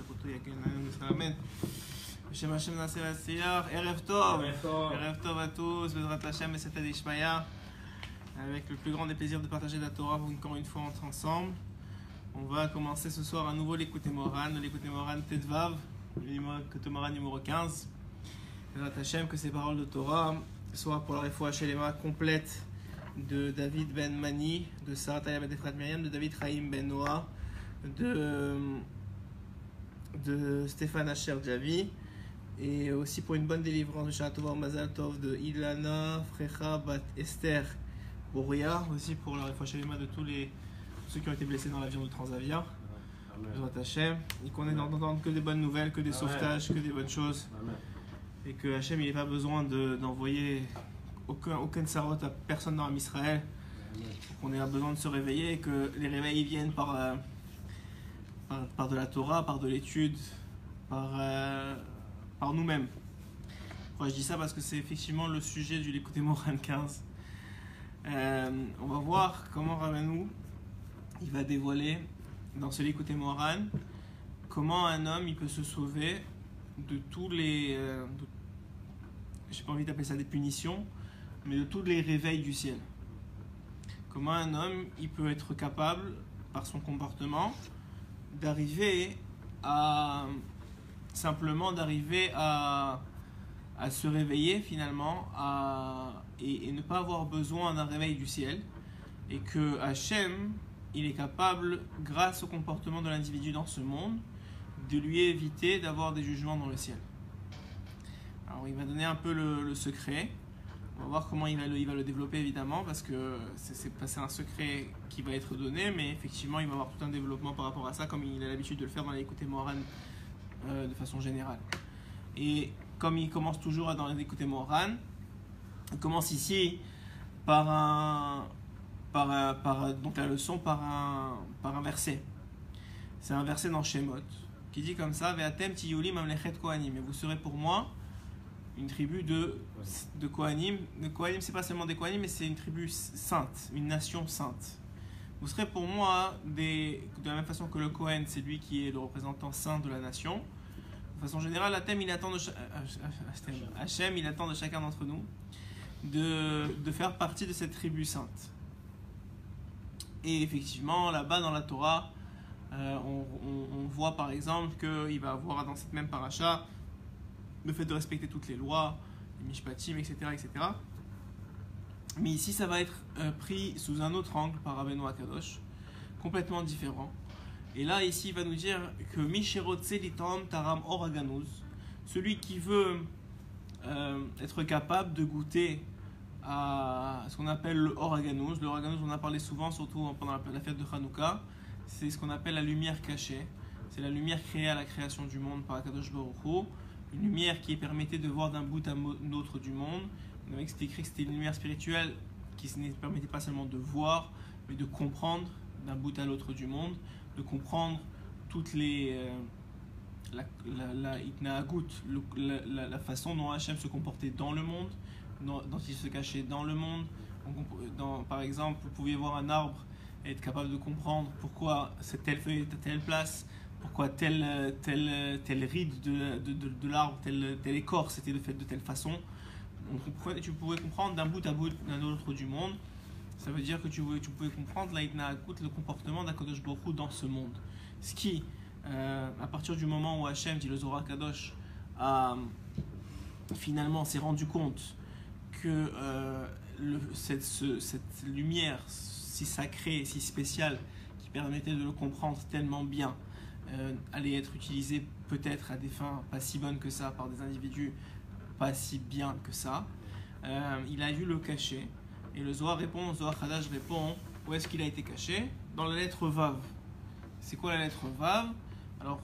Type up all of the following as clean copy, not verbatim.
שאותו יגן נסתלמן. בשם השם נעשה להצליח. ערב טוב. ערב טוב à tous. Bezrat Hashem et Seta Dishmaya. Avec le plus grand des plaisirs de partager la Torah encore une fois ensemble. On va commencer ce soir à nouveau l'écoute Moran Tetvav, l'écoute Moran numéro 15. Bezrat Hashem, que ces paroles de Torah soient pour la réfoua Shelema complète de David ben Mani, de Sarah Taya ben Efrat Miriam, de David Chaim ben Noah, de Stéphane Asher Javi, et aussi pour une bonne délivrance de Shatova Mazal Tov de Ilana Frecha Bat Esther Boria, aussi pour la réfoua Shelema de tous ceux qui ont été blessés dans l'avion de Transavia. Bezrat Hashem, et qu'on ait d'entendre que des bonnes nouvelles, que des sauvetages, que des bonnes choses. Et que Hachem il n'ait pas besoin d'envoyer aucun sarot à personne dans Israël. Qu'on ait besoin de se réveiller et que les réveils viennent par de la Torah, par de l'étude, par nous-mêmes. Pourquoi je dis ça? Parce que c'est effectivement le sujet du l'écouter Moran 15. On va voir comment Rabbeinu il va dévoiler dans ce l'écouter Moran comment un homme il peut se sauver de tous les j'ai pas envie d'appeler ça des punitions, mais de tous les réveils du ciel. Comment un homme il peut être capable par son comportement d'arriver à se réveiller finalement et ne pas avoir besoin d'un réveil du ciel, et que Hachem il est capable, grâce au comportement de l'individu dans ce monde, de lui éviter d'avoir des jugements dans le ciel. Alors il va donner un peu le secret. On va voir comment il va le développer évidemment, parce que c'est un secret qui va être donné, mais effectivement il va avoir tout un développement par rapport à ça, comme il a l'habitude de le faire dans l'écouter Moran de façon générale. Et comme il commence toujours dans l'écouter Moran, il commence ici donc la leçon par un verset. C'est un verset dans Shemot qui dit comme ça: Ve'atem tiyuli mamlechet kohanim. Et vous serez pour moi une tribu de Kohanim. Le Kohanim, c'est pas seulement des Kohanim, mais c'est une tribu sainte, une nation sainte. Vous serez pour moi de la même façon que le Kohen, c'est lui qui est le représentant saint de la nation. De façon générale, Hachem, il attend de chacun d'entre nous de faire partie de cette tribu sainte. Et effectivement, là-bas dans la Torah, on voit par exemple qu'il va avoir dans cette même paracha le fait de respecter toutes les lois, les mishpatim, etc., etc. Mais ici, ça va être pris sous un autre angle par Rabbeinu Akadosh, complètement différent. Et là, ici, il va nous dire que Mishirotse litam taram oraganuz, celui qui veut être capable de goûter à ce qu'on appelle le oraganuz. Le oraganuz, on en a parlé souvent, surtout pendant la fête de Hanouka. C'est ce qu'on appelle la lumière cachée. C'est la lumière créée à la création du monde par Akadosh Baruch Hu. Une lumière qui permettait de voir d'un bout à l'autre du monde. On avait expliqué que c'était une lumière spirituelle qui ne permettait pas seulement de voir, mais de comprendre d'un bout à l'autre du monde, de comprendre toutes les la façon dont Hachem se comportait dans le monde, dont il se cachait dans le monde. Par exemple, vous pouviez voir un arbre et être capable de comprendre pourquoi telle feuille est à telle place, pourquoi telle ride de l'arbre, telle écorce était faite de telle façon. Tu pouvais comprendre d'un bout à bout d'un autre du monde. Ça veut dire que tu pouvais comprendre le comportement d'Akadosh Baruch Hu dans ce monde. Ce qui, à partir du moment où Hachem, dit le Zohar Kadosh, finalement s'est rendu compte que cette lumière si sacrée, si spéciale, qui permettait de le comprendre tellement bien, allait être utilisée peut-être à des fins pas si bonnes que ça, par des individus pas si bien que ça, il a dû le cacher. Et le Zohar Hadash répond où est-ce qu'il a été caché? Dans la lettre Vav. C'est quoi la lettre Vav? Alors,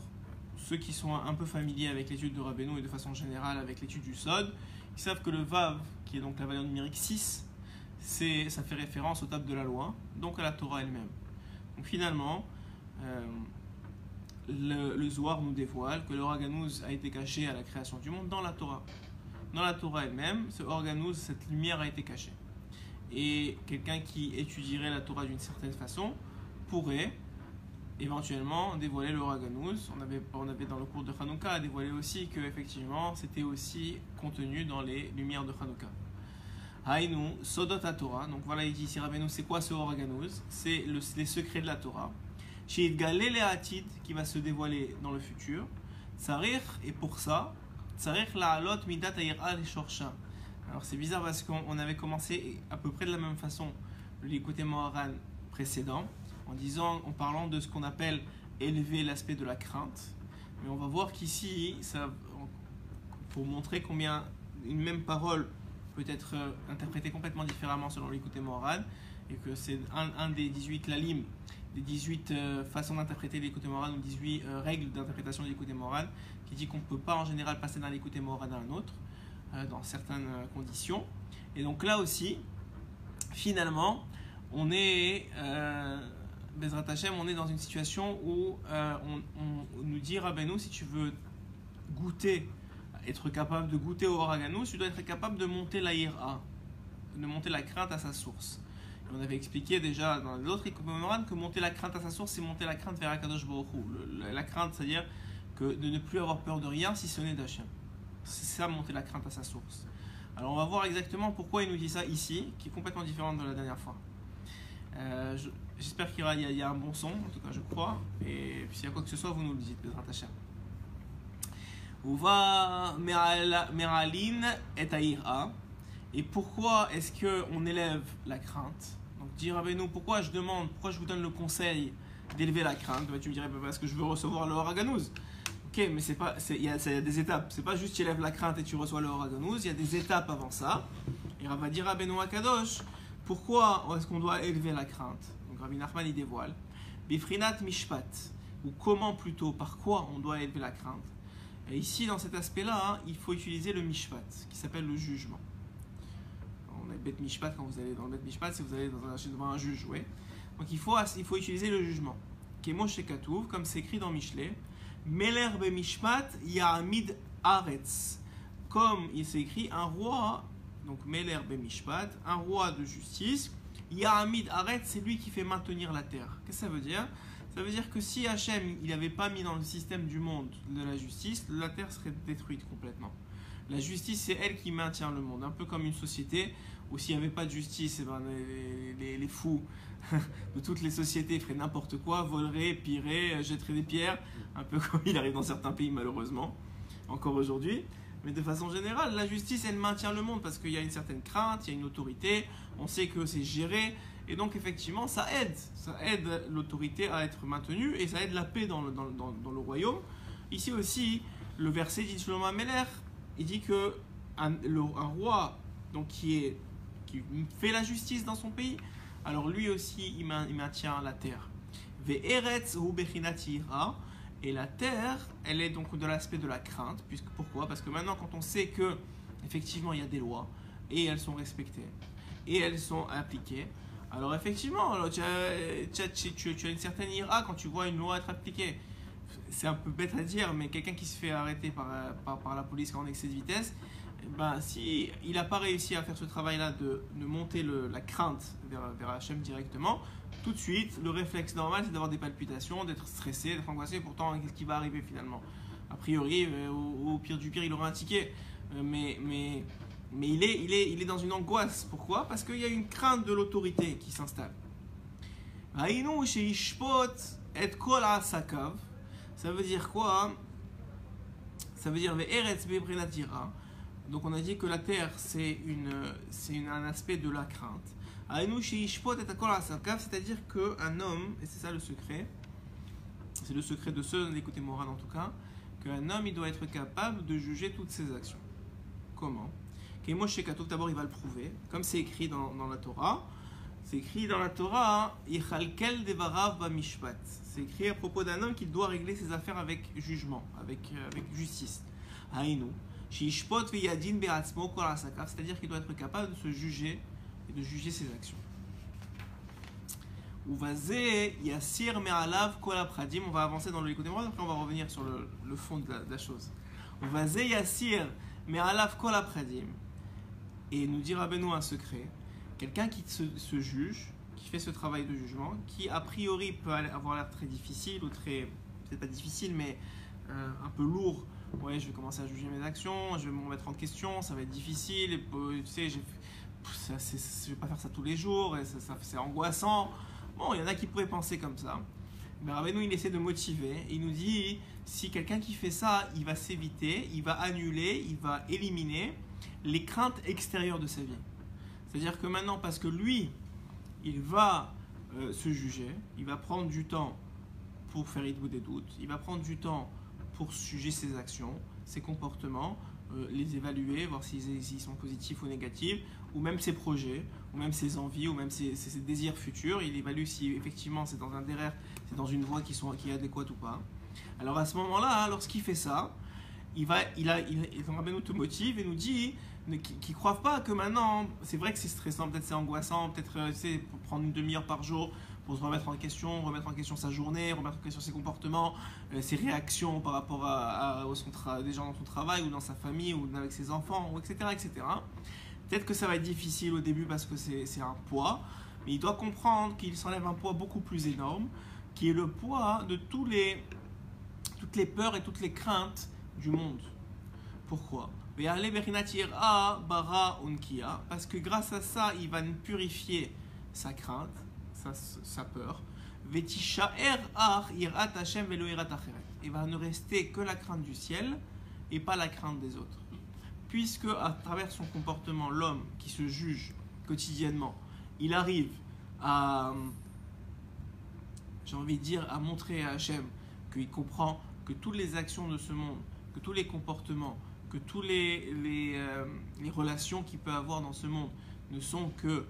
ceux qui sont un peu familiers avec l'étude de Rabbeinu et de façon générale avec l'étude du Sod, ils savent que le Vav, qui est donc la valeur numérique 6, ça fait référence aux tables de la loi, donc à la Torah elle-même. Donc finalement, le Zohar nous dévoile que le Oraganuz a été caché à la création du monde dans la Torah. Dans la Torah elle-même, ce Oraganuz, cette lumière a été cachée. Et quelqu'un qui étudierait la Torah d'une certaine façon pourrait éventuellement dévoiler le Raganuz. On avait dans le cours de Hanouka dévoilé aussi que effectivement c'était aussi contenu dans les lumières de Hanouka. Haïnou, Sodot Torah. Donc voilà, il dit ici Rabbeinu, c'est quoi ce Raganuz? C'est les secrets de la Torah. Shid Galele Atid, qui va se dévoiler dans le futur. Tsarir, et pour ça, Tsarir la Alot Midat Ayir'a les Shorsha. Alors c'est bizarre parce qu'on avait commencé à peu près de la même façon l'écouté Moharan précédent, en parlant de ce qu'on appelle élever l'aspect de la crainte. Mais on va voir qu'ici, pour montrer combien une même parole peut être interprétée complètement différemment selon l'écouté Moharan, et que c'est un des 18 lalim, des 18 façons d'interpréter l'écouté Moharan, ou 18 règles d'interprétation de l'écouté Moharan, qui dit qu'on ne peut pas en général passer d'un écouté Moharan à un autre, dans certaines conditions. Et donc là aussi, finalement, on est, Bezrat Hashem, on est dans une situation où on nous dit, Rabbeinu, si tu veux goûter, être capable de goûter au Raganus, tu dois être capable de monter la ira, de monter la crainte à sa source. Et on avait expliqué déjà dans l'autre Moharan que monter la crainte à sa source, c'est monter la crainte vers Akadosh Baruch Hu. La crainte, c'est-à-dire que de ne plus avoir peur de rien si ce n'est d'Hachem. C'est ça, monter la crainte à sa source. Alors on va voir exactement pourquoi il nous dit ça ici, qui est complètement différent de la dernière fois. J'espère qu'il y a un bon son, en tout cas je crois. Et puis s'il y a quoi que ce soit, vous nous le dites, Bezrat Hashem. Uva meralin et aïra. Et pourquoi est-ce qu'on élève la crainte? Donc dire Rabbeinu, pourquoi je vous donne le conseil d'élever la crainte? Tu me dirais, parce que je veux recevoir le Raganuz. Ok, mais il y a des étapes. C'est pas juste tu élèves la crainte et tu reçois le Raganuz. Il y a des étapes avant ça. Et Rav va dire à Benoît Kadosh, pourquoi est-ce qu'on doit élever la crainte? Donc Rabbi Nachman il dévoile. Bifrinat mishpat. Ou comment plutôt, par quoi on doit élever la crainte? Et ici, dans cet aspect-là, il faut utiliser le mishpat, qui s'appelle le jugement. On a bet mishpat quand vous allez dans le bet mishpat, si vous allez devant un juge, ouais. Donc il faut utiliser le jugement. Kemo shekatuv, comme c'est écrit dans Mishlei. Meler be mishpat ya'amid aretz. Comme il s'est écrit, un roi, donc Meler be mishpat, un roi de justice, ya'amid aretz, c'est lui qui fait maintenir la terre. Qu'est-ce que ça veut dire? Ça veut dire que si Hachem il n'avait pas mis dans le système du monde de la justice, la terre serait détruite complètement. La justice, c'est elle qui maintient le monde. Un peu comme une société où s'il n'y avait pas de justice, les fous de toutes les sociétés feraient n'importe quoi, voleraient, pilleraient, jetteraient des pierres, un peu comme il arrive dans certains pays malheureusement, encore aujourd'hui. Mais de façon générale, la justice, elle maintient le monde parce qu'il y a une certaine crainte, il y a une autorité, on sait que c'est géré. Et donc effectivement, ça aide l'autorité à être maintenue et ça aide la paix dans le royaume. Ici aussi, le verset dit Shlomo HaMelech, il dit que un roi donc, qui fait la justice dans son pays, alors lui aussi il maintient la terre. Ve'eretz hu bechinat yira, et la terre, elle est donc de l'aspect de la crainte. Pourquoi? Parce que maintenant, quand on sait que effectivement il y a des lois et elles sont respectées et elles sont appliquées, alors effectivement, tu as une certaine ira quand tu vois une loi être appliquée. C'est un peu bête à dire, mais quelqu'un qui se fait arrêter par la police en excès de vitesse, si il n'a pas réussi à faire ce travail-là de monter la crainte vers Hachem directement, tout de suite, le réflexe normal, c'est d'avoir des palpitations, d'être stressé, d'être angoissé. Pourtant, qu'est-ce qui va arriver finalement? A priori, au pire du pire, il aura un ticket. Mais il est dans une angoisse. Pourquoi? Parce qu'il y a une crainte de l'autorité qui s'installe. Ça veut dire quoi? Ça veut dire donc on a dit que la terre c'est un aspect de la crainte. C'est-à-dire qu'un homme, et c'est ça le secret, c'est le secret de ceux d'écouter Moran en tout cas, qu'un homme il doit être capable de juger toutes ses actions. Comment? D'abord il va le prouver, comme c'est écrit dans la Torah. C'est écrit dans la Torah, c'est écrit à propos d'un homme qui doit régler ses affaires avec jugement, avec justice. C'est-à-dire qu'il doit être capable de se juger et de juger ses actions. On va avancer dans le l'écoute après on va revenir sur le fond de la chose. Et nous dire à Benoît un secret. Quelqu'un qui se juge, qui fait ce travail de jugement, qui a priori peut avoir l'air très difficile, ou très, peut-être pas difficile, mais un peu lourd. Ouais, je vais commencer à juger mes actions, je vais me remettre en question, ça va être difficile, et, tu sais, je vais pas faire ça tous les jours, et c'est angoissant. Bon, il y en a qui pourraient penser comme ça. Mais Rabbeinu, il essaie de motiver. Il nous dit, si quelqu'un qui fait ça, il va s'éviter, il va annuler, il va éliminer les craintes extérieures de sa vie. C'est-à-dire que maintenant, parce que lui, il va se juger, il va prendre du temps pour faire idbou des doutes, il va prendre du temps pour juger ses actions, ses comportements, les évaluer, voir s'ils sont positifs ou négatifs, ou même ses projets, ou même ses envies, ou même ses désirs futurs. Il évalue si effectivement c'est dans un derrière, c'est dans une voie qui est adéquate ou pas. Alors à ce moment-là, lorsqu'il fait ça, il nous te motive et nous dit qu'ils ne croient pas que maintenant, c'est vrai que c'est stressant, peut-être c'est angoissant, peut-être pour prendre une demi-heure par jour pour se remettre en question sa journée, remettre en question ses comportements, ses réactions par rapport des gens dans son travail ou dans sa famille ou avec ses enfants, etc., etc. Peut-être que ça va être difficile au début parce que c'est un poids, mais il doit comprendre qu'il s'enlève un poids beaucoup plus énorme, qui est le poids de toutes les peurs et toutes les craintes du monde. Pourquoi ? Parce que grâce à ça, il va purifier sa crainte, sa peur. Il va ne rester que la crainte du ciel et pas la crainte des autres. Puisque à travers son comportement, l'homme qui se juge quotidiennement, il arrive à, à montrer à Hachem qu'il comprend que toutes les actions de ce monde, que tous les comportements, que toutes les relations qu'il peut avoir dans ce monde ne sont que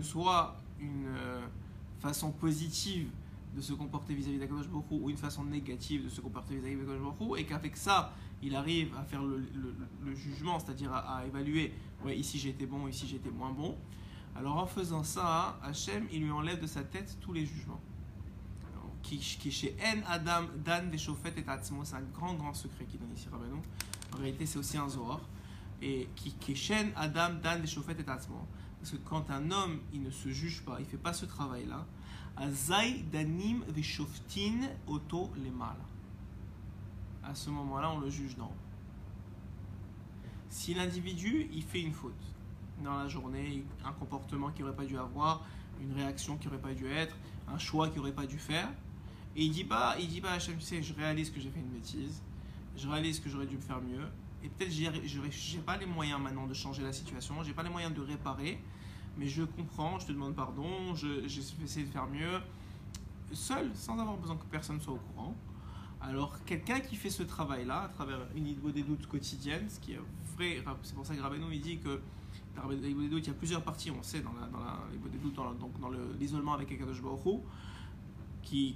soit une façon positive de se comporter vis-à-vis d'Akadosh Baruch Hu ou une façon négative de se comporter vis-à-vis d'Akadosh Baruch Hu, et qu'avec ça, il arrive à faire le jugement, c'est-à-dire à évaluer, ouais, ici j'ai été bon, ici j'ai été moins bon. Alors en faisant ça, Hachem, il lui enlève de sa tête tous les jugements. Qui chez En Adam Dan Veshofet et Atzmo, c'est un grand secret qui donne ici Rabbeinu. En réalité, c'est aussi un Zohar. Et qui chez Adam Dan Veshofet et Atzmo. Parce que quand un homme, il ne se juge pas, il ne fait pas ce travail-là, Azai Danim Veshoftin Oto Lemal. À ce moment-là, on le juge d'en haut. Si l'individu, il fait une faute dans la journée, un comportement qu'il n'aurait pas dû avoir, une réaction qui n'aurait pas dû être, un choix qu'il n'aurait pas dû faire, et il dit pas Hachem, tu sais, je réalise que j'ai fait une bêtise, je réalise que j'aurais dû me faire mieux, et peut-être j'ai pas les moyens maintenant de changer la situation, j'ai pas les moyens de réparer, mais je comprends, je te demande pardon, je vais essayer de faire mieux, seul, sans avoir besoin que personne soit au courant. Alors quelqu'un qui fait ce travail-là, à travers une idbou des doutes quotidienne, ce qui est vrai, c'est pour ça que Rabbeinu il dit que dans l'idbou des doutes, il y a plusieurs parties, on sait, dans l'idbou des doutes, dans l'isolement avec Akadosh Baruch Hu,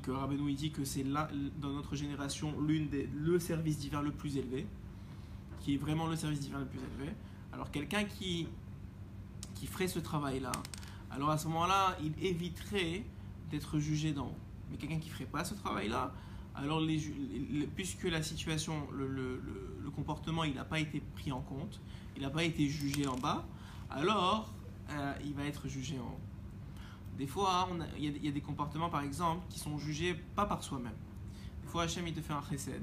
que Rabbeinu il dit que c'est là, dans notre génération, le service divin le plus élevé, qui est vraiment le service divin le plus élevé. Alors quelqu'un qui ferait ce travail-là, alors à ce moment-là, il éviterait d'être jugé d'en haut. Mais quelqu'un qui ne ferait pas ce travail-là, alors puisque la situation, le comportement, il n'a pas été pris en compte, il n'a pas été jugé en bas, alors il va être jugé en haut. Des fois, il y a des comportements, par exemple, qui sont jugés pas par soi-même. Des fois, Hachem, il te fait un chesed,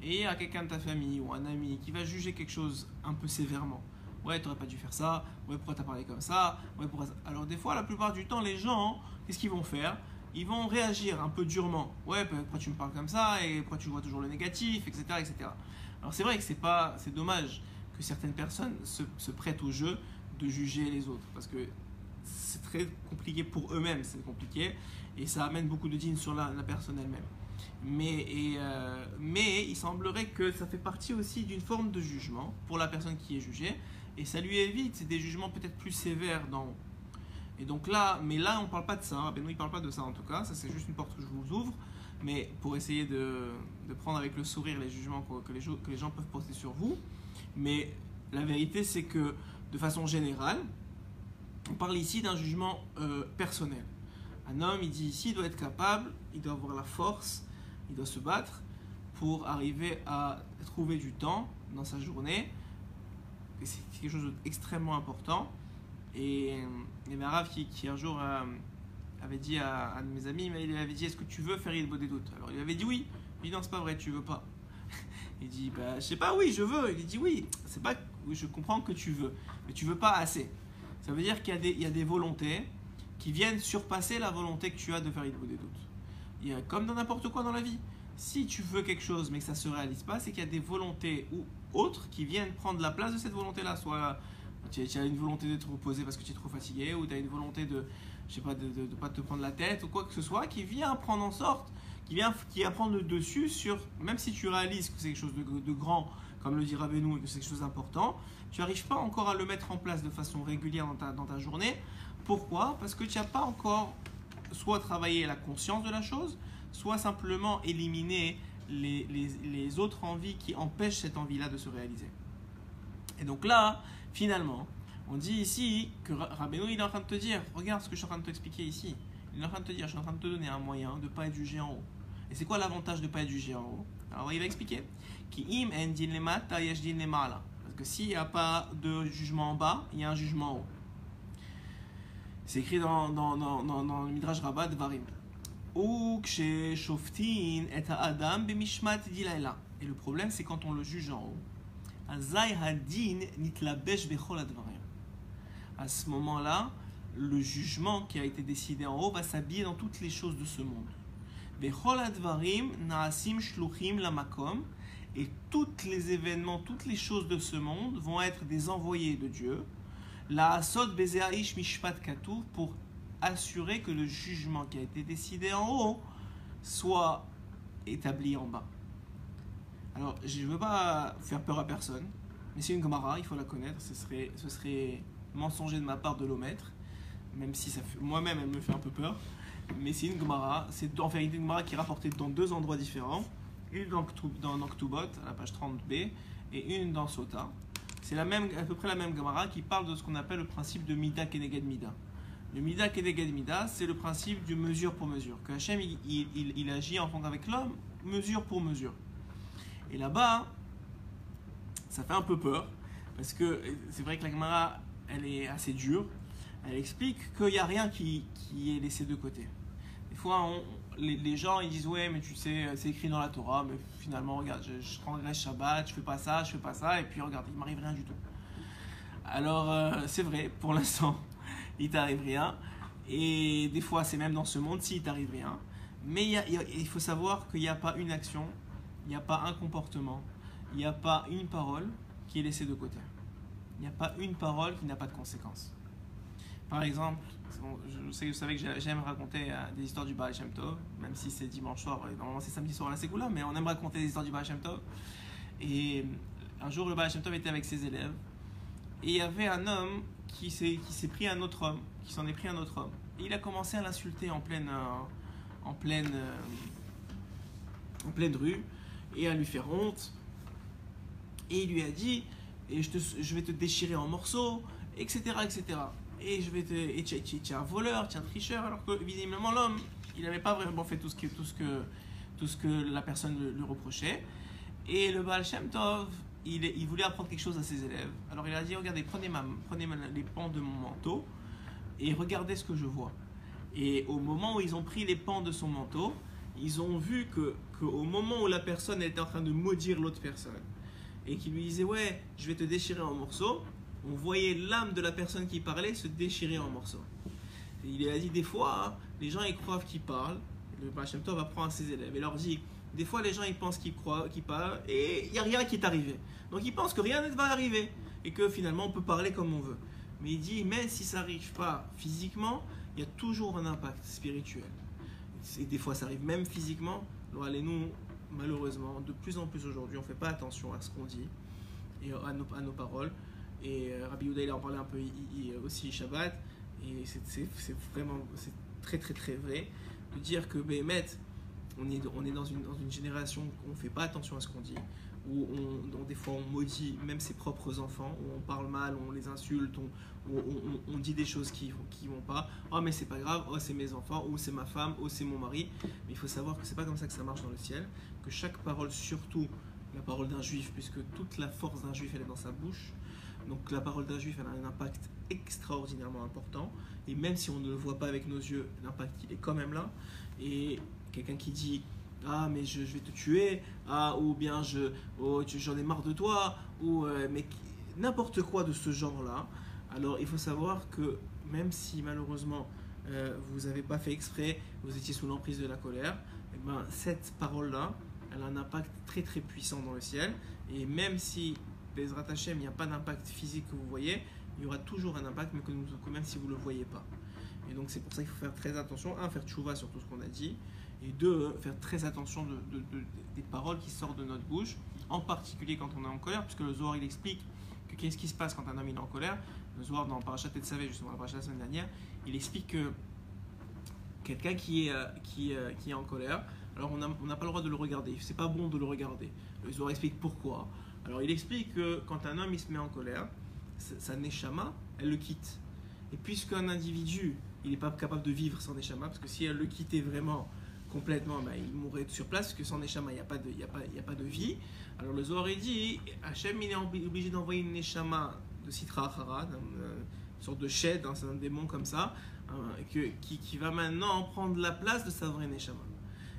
et il y a quelqu'un de ta famille ou un ami qui va juger quelque chose un peu sévèrement. Ouais, t'aurais pas dû faire ça, ouais, pourquoi t'as parlé comme ça, ouais, pourquoi ça. Alors des fois, la plupart du temps, les gens, qu'est-ce qu'ils vont faire ? Ils vont réagir un peu durement. Ouais, pourquoi tu me parles comme ça, et pourquoi tu vois toujours le négatif, etc. etc. Alors c'est vrai que c'est dommage que certaines personnes se prêtent au jeu de juger les autres, parce que c'est très compliqué pour eux-mêmes, c'est compliqué, et ça amène beaucoup de dînes sur la personne elle-même. Mais il semblerait que ça fait partie aussi d'une forme de jugement pour la personne qui est jugée, et ça lui évite des jugements peut-être plus sévères d'en haut. Et donc là, on ne parle pas de ça, Benoît il ne parle pas de ça en tout cas, ça c'est juste une porte que je vous ouvre, mais pour essayer de prendre avec le sourire les jugements que les gens peuvent porter sur vous. Mais la vérité c'est que de façon générale, on parle ici d'un jugement personnel. Un homme, il dit ici, il doit être capable, il doit avoir la force, il doit se battre pour arriver à trouver du temps dans sa journée, et c'est quelque chose d'extrêmement important, Et il y avait un Rav qui un jour avait dit à un de mes amis, mais il avait dit, est-ce que tu veux faire Hilbod des doutes? Alors il avait dit oui. Il dit non, c'est pas vrai, tu veux pas. Il dit, bah, je sais pas, oui, je veux. Il dit oui, c'est pas, oui, je comprends que tu veux, mais tu veux pas assez. Ça veut dire qu'il y a des volontés qui viennent surpasser la volonté que tu as de faire Hilbod des doutes. Il y a, comme dans n'importe quoi dans la vie. Si tu veux quelque chose mais que ça ne se réalise pas, c'est qu'il y a des volontés ou autres qui viennent prendre la place de cette volonté-là. Soit tu as une volonté de te reposer parce que tu es trop fatigué, ou tu as une volonté de, je sais pas, de pas te prendre la tête, ou quoi que ce soit, qui vient prendre en sorte, qui va prendre le dessus sur, même si tu réalises que c'est quelque chose de grand, comme le dit Rabbeinu, et que c'est quelque chose d'important, tu n'arrives pas encore à le mettre en place de façon régulière dans ta journée. Pourquoi? Parce que tu n'as pas encore soit travaillé la conscience de la chose, soit simplement éliminer les autres envies qui empêchent cette envie-là de se réaliser. Et donc là, finalement, on dit ici que Rabbeinu il est en train de te dire, regarde ce que je suis en train de t'expliquer ici. Il est en train de te dire, je suis en train de te donner un moyen de ne pas être jugé en haut. Et c'est quoi l'avantage de ne pas être jugé en haut? Alors il va expliquer. Parce que s'il n'y a pas de jugement en bas, il y a un jugement en haut. C'est écrit dans le Midrash Rabbah de Varim. Et le problème, c'est quand on le juge en haut. À ce moment-là, le jugement qui a été décidé en haut va s'habiller dans toutes les choses de ce monde. Et tous les événements, toutes les choses de ce monde vont être des envoyés de Dieu. Pour assurer que le jugement qui a été décidé en haut soit établi en bas. Alors, je ne veux pas faire peur à personne, mais c'est une Gemara, il faut la connaître. Ce serait mensonger de ma part de l'omettre, même si moi-même elle me fait un peu peur. Mais c'est une Gemara, c'est en vérité une Gemara qui est rapportée dans deux endroits différents, une dans Ktubot, à la page 30b, et une dans Sota. C'est à peu près la même Gemara qui parle de ce qu'on appelle le principe de Mida Keneged Mida. Le Mida Keneged Mida, c'est le principe du mesure pour mesure. Que Hachem, il agit en fonction avec l'homme, mesure pour mesure. Et là-bas, ça fait un peu peur, parce que c'est vrai que la Gemara, elle est assez dure. Elle explique qu'il n'y a rien qui est laissé de côté. Des fois, les gens ils disent ouais, mais tu sais, c'est écrit dans la Torah, mais finalement, regarde, je transgresse Shabbat, je fais pas ça, et puis regarde, il m'arrive rien du tout. Alors, c'est vrai, pour l'instant, il t'arrive rien. Et des fois, c'est même dans ce monde-ci, il t'arrive rien. Mais il faut savoir qu'il n'y a pas une action, il n'y a pas un comportement, il n'y a pas une parole qui est laissée de côté. Il n'y a pas une parole qui n'a pas de conséquences. Par exemple, vous savez que j'aime raconter des histoires du Baal Shem Tov, même si c'est dimanche soir, normalement c'est samedi soir à la Ségoula, mais on aime raconter des histoires du Baal Shem Tov. Et un jour, le Baal Shem Tov était avec ses élèves, et il y avait un homme qui s'en est pris un autre homme. Et il a commencé à l'insulter en pleine rue, et à lui faire honte. Et il lui a dit, et je vais te déchirer en morceaux, etc., etc. Et tu es un voleur, tu es un tricheur, alors que visiblement l'homme, il n'avait pas vraiment fait tout ce que la personne lui reprochait. Et le Baal Shem Tov, il voulait apprendre quelque chose à ses élèves. Alors il a dit, regardez, prenez les pans de mon manteau et regardez ce que je vois. Et au moment où ils ont pris les pans de son manteau, ils ont vu qu'au moment où la personne était en train de maudire l'autre personne, et qui lui disait ouais, je vais te déchirer en morceaux, on voyait l'âme de la personne qui parlait se déchirer en morceaux. Et il a dit des fois, les gens ils croient qu'ils parlent, le Baal Shem Tov apprend à ses élèves et leur dit, des fois les gens ils pensent qu'ils parlent et il n'y a rien qui est arrivé. Donc ils pensent que rien ne va arriver et que finalement on peut parler comme on veut. Mais il dit, même si ça n'arrive pas physiquement, il y a toujours un impact spirituel. Et des fois ça arrive même physiquement. Alors allez-nous, malheureusement, de plus en plus aujourd'hui, on ne fait pas attention à ce qu'on dit et à nos paroles. Et Rabbi Yehuda il en parlait un peu aussi Shabbat, et c'est très très très vrai de dire que Béhémet, on est dans une génération où on ne fait pas attention à ce qu'on dit, où des fois on maudit même ses propres enfants, où on parle mal, on les insulte, on dit des choses qui vont pas. Oh mais c'est pas grave, oh c'est mes enfants, ou c'est ma femme, ou c'est mon mari. Mais il faut savoir que c'est pas comme ça que ça marche dans le ciel, que chaque parole, surtout la parole d'un juif, puisque toute la force d'un juif elle est dans sa bouche, Donc la parole d'un juif, elle a un impact extraordinairement important. Et même si on ne le voit pas avec nos yeux, l'impact, il est quand même là. Et quelqu'un qui dit ah mais je vais te tuer, ah ou bien j'en ai marre de toi, ou mais n'importe quoi de ce genre-là. Alors il faut savoir que même si malheureusement vous n'avez pas fait exprès, vous étiez sous l'emprise de la colère, et ben, cette parole-là, elle a un impact très très puissant dans le ciel. Et même si Bezrat Hashem, il n'y a pas d'impact physique que vous voyez, il y aura toujours un impact, mais que même si vous ne le voyez pas. Et donc c'est pour ça qu'il faut faire très attention, un, faire tchouva sur tout ce qu'on a dit, et deux, faire très attention des paroles qui sortent de notre bouche, en particulier quand on est en colère, puisque le Zohar il explique que qu'est-ce qui se passe quand un homme est en colère. Le Zohar dans Parashat Tetzavé, justement la parashat de la semaine dernière, il explique que quelqu'un qui est en colère, alors on n'a pas le droit de le regarder, c'est pas bon de le regarder. Le Zohar explique pourquoi. Alors il explique que quand un homme il se met en colère, sa neshama, elle le quitte. Et puisqu'un individu, il n'est pas capable de vivre sans neshama, parce que si elle le quittait vraiment complètement, ben, il mourrait sur place, parce que sans neshama, il n'y a pas de vie. Alors le Zohar il dit, Hachem il est obligé d'envoyer une neshama de Sitra Achara, une sorte de shed, c'est un démon comme ça, qui va maintenant prendre la place de sa vraie neshama.